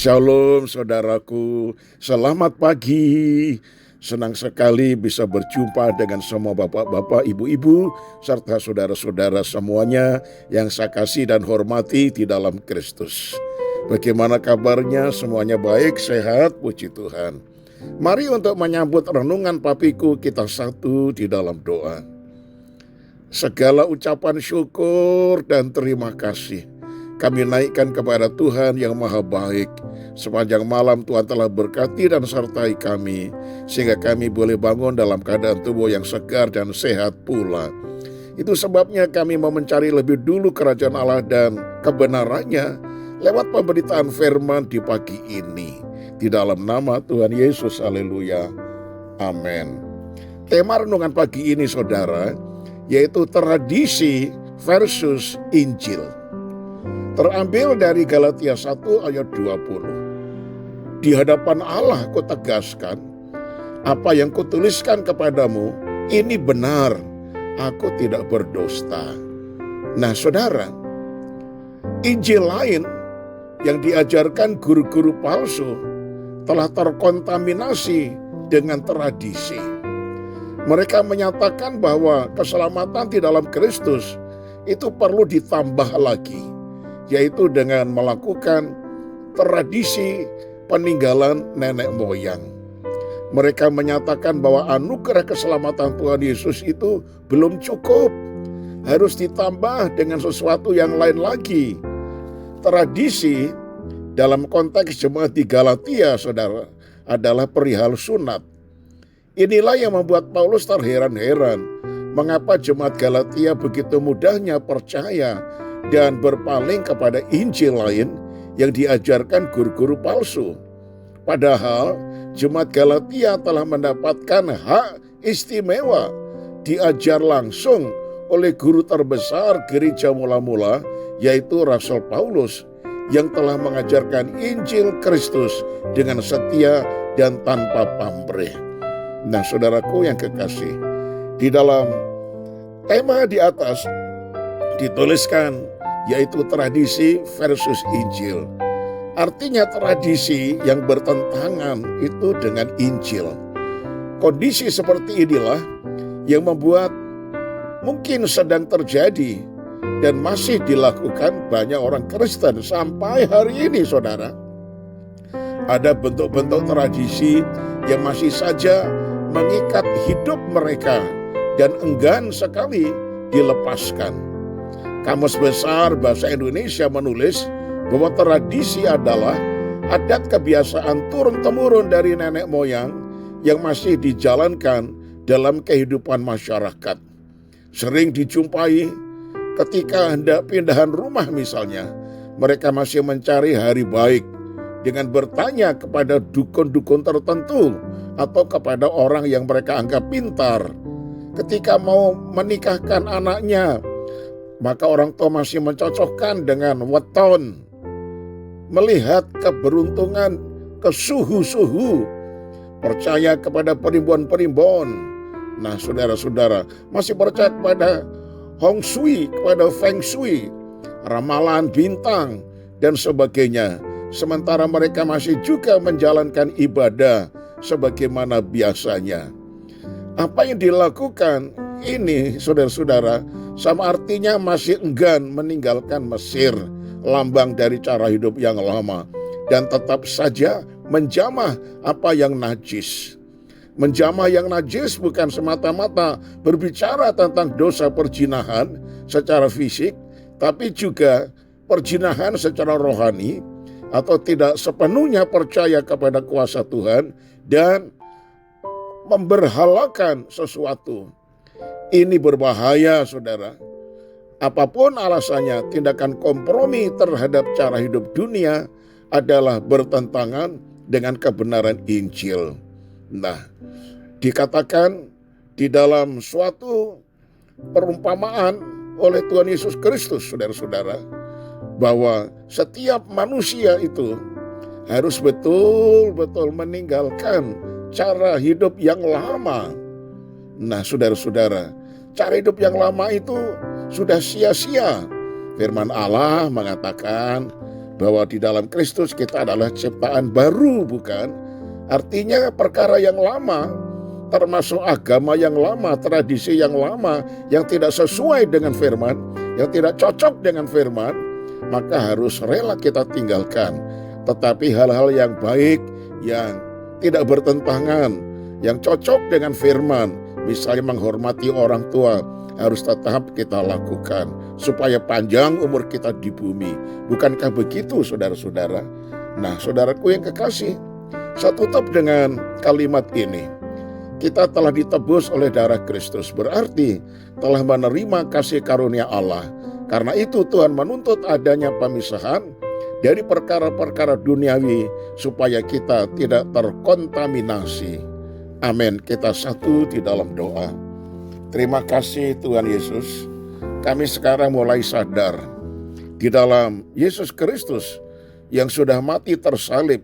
Shalom saudaraku, selamat pagi. Senang sekali bisa berjumpa dengan semua bapak-bapak, ibu-ibu, serta saudara-saudara semuanya yang saya kasih dan hormati di dalam Kristus. Bagaimana kabarnya? Semuanya baik, sehat, puji Tuhan. Mari untuk menyambut renungan papiku kita satu di dalam doa. Segala ucapan syukur dan terima kasih kami naikkan kepada Tuhan yang maha baik. Sepanjang malam Tuhan telah berkati dan sertai kami, sehingga kami boleh bangun dalam keadaan tubuh yang segar dan sehat pula. Itu sebabnya kami mau mencari lebih dulu kerajaan Allah dan kebenarannya lewat pemberitaan firman di pagi ini. Di dalam nama Tuhan Yesus, haleluya, amin. Tema renungan pagi ini saudara, yaitu tradisi versus Injil. Terambil dari Galatia 1 ayat 20. Di hadapan Allah kutegaskan, apa yang kutuliskan kepadamu, ini benar, aku tidak berdusta. Nah saudara, Injil lain yang diajarkan guru-guru palsu telah terkontaminasi dengan tradisi. Mereka menyatakan bahwa keselamatan di dalam Kristus itu perlu ditambah lagi, yaitu dengan melakukan tradisi peninggalan nenek moyang. Mereka menyatakan bahwa anugerah keselamatan Tuhan Yesus itu belum cukup, harus ditambah dengan sesuatu yang lain lagi. Tradisi dalam konteks jemaat di Galatia, saudara, adalah perihal sunat. Inilah yang membuat Paulus terheran-heran mengapa jemaat Galatia begitu mudahnya percaya dan berpaling kepada Injil lain yang diajarkan guru-guru palsu. Padahal jemaat Galatia telah mendapatkan hak istimewa diajar langsung oleh guru terbesar gereja mula-mula, yaitu Rasul Paulus, yang telah mengajarkan Injil Kristus dengan setia dan tanpa pamrih. Nah saudaraku yang kekasih, di dalam tema di atas dituliskan yaitu tradisi versus Injil. Artinya tradisi yang bertentangan itu dengan Injil. Kondisi seperti inilah yang membuat mungkin sedang terjadi dan masih dilakukan banyak orang Kristen sampai hari ini saudara. Ada bentuk-bentuk tradisi yang masih saja mengikat hidup mereka dan enggan sekali dilepaskan. Kamus Besar Bahasa Indonesia menulis bahwa tradisi adalah adat kebiasaan turun-temurun dari nenek moyang yang masih dijalankan dalam kehidupan masyarakat. Sering dijumpai ketika hendak pindahan rumah misalnya, mereka masih mencari hari baik dengan bertanya kepada dukun-dukun tertentu atau kepada orang yang mereka anggap pintar. Ketika mau menikahkan anaknya, maka orang tua masih mencocokkan dengan weton, melihat keberuntungan, kesuhu-suhu, percaya kepada perimbun-perimbun. Nah saudara-saudara, masih percaya kepada Hong Shui, kepada Feng Shui, ramalan bintang, dan sebagainya. Sementara mereka masih juga menjalankan ibadah sebagaimana biasanya. Apa yang dilakukan ini saudara-saudara sama artinya masih enggan meninggalkan Mesir, lambang dari cara hidup yang lama, dan tetap saja menjamah apa yang najis. Menjamah yang najis bukan semata-mata berbicara tentang dosa perzinahan secara fisik, tapi juga perzinahan secara rohani, atau tidak sepenuhnya percaya kepada kuasa Tuhan dan memberhalakan sesuatu. Ini berbahaya saudara. Apapun alasannya, tindakan kompromi terhadap cara hidup dunia adalah bertentangan dengan kebenaran Injil. Nah, dikatakan di dalam suatu perumpamaan oleh Tuhan Yesus Kristus, saudara-saudara, bahwa setiap manusia itu harus betul-betul meninggalkan cara hidup yang lama. Nah saudara-saudara, cara hidup yang lama itu sudah sia-sia. Firman Allah mengatakan bahwa di dalam Kristus kita adalah ciptaan baru, bukan? Artinya perkara yang lama, termasuk agama yang lama, tradisi yang lama, yang tidak sesuai dengan firman, yang tidak cocok dengan firman, maka harus rela kita tinggalkan. Tetapi hal-hal yang baik, yang tidak bertentangan, yang cocok dengan firman, misalnya menghormati orang tua, harus tetap kita lakukan supaya panjang umur kita di bumi. Bukankah begitu, saudara-saudara? Nah, saudaraku yang kekasih, saya tutup dengan kalimat ini. Kita telah ditebus oleh darah Kristus, berarti telah menerima kasih karunia Allah. Karena itu Tuhan menuntut adanya pemisahan dari perkara-perkara duniawi supaya kita tidak terkontaminasi. Amin. Kita satu di dalam doa. Terima kasih Tuhan Yesus. Kami sekarang mulai sadar di dalam Yesus Kristus yang sudah mati tersalib,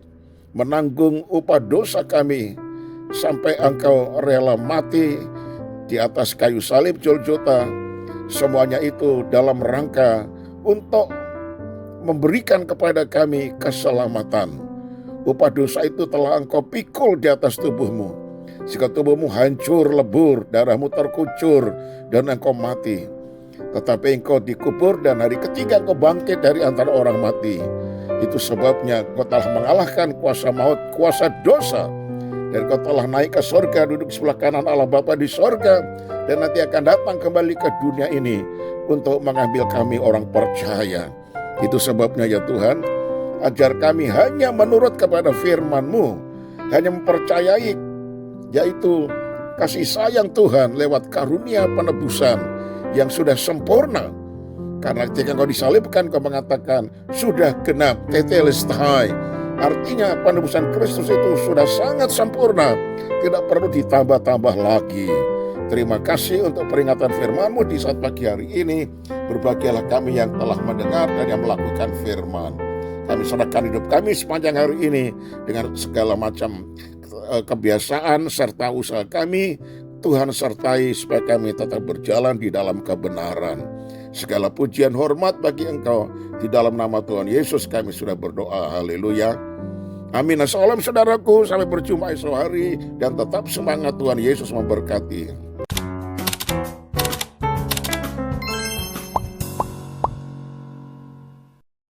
menanggung upah dosa kami, sampai Engkau rela mati di atas kayu salib Golgota. Semuanya itu dalam rangka untuk memberikan kepada kami keselamatan. Upah dosa itu telah Engkau pikul di atas tubuhmu, sehingga tubuhmu hancur lebur, darahmu terkucur, dan Engkau mati. Tetapi Engkau dikubur dan hari ketiga Engkau bangkit dari antara orang mati. Itu sebabnya Engkau telah mengalahkan kuasa maut, kuasa dosa. Dan Engkau telah naik ke sorga, duduk di sebelah kanan Allah Bapa di sorga. Dan nanti akan datang kembali ke dunia ini untuk mengambil kami orang percaya. Itu sebabnya ya Tuhan, ajar kami hanya menurut kepada firman-Mu, hanya mempercayai, yaitu kasih sayang Tuhan lewat karunia penebusan yang sudah sempurna. Karena ketika Engkau disalibkan, Engkau mengatakan sudah genap, tetelestai. Artinya penebusan Kristus itu sudah sangat sempurna, tidak perlu ditambah-tambah lagi. Terima kasih untuk peringatan firman-Mu di saat pagi hari ini. Berbahagialah kami yang telah mendengar dan yang melakukan firman. Kami serahkan hidup kami sepanjang hari ini dengan segala macam kebiasaan serta usaha kami. Tuhan sertai supaya kami tetap berjalan di dalam kebenaran. Segala pujian hormat bagi Engkau. Di dalam nama Tuhan Yesus kami sudah berdoa. Haleluya. Amin. Salam saudaraku. Sampai berjumpa esok hari. Dan tetap semangat. Tuhan Yesus memberkati.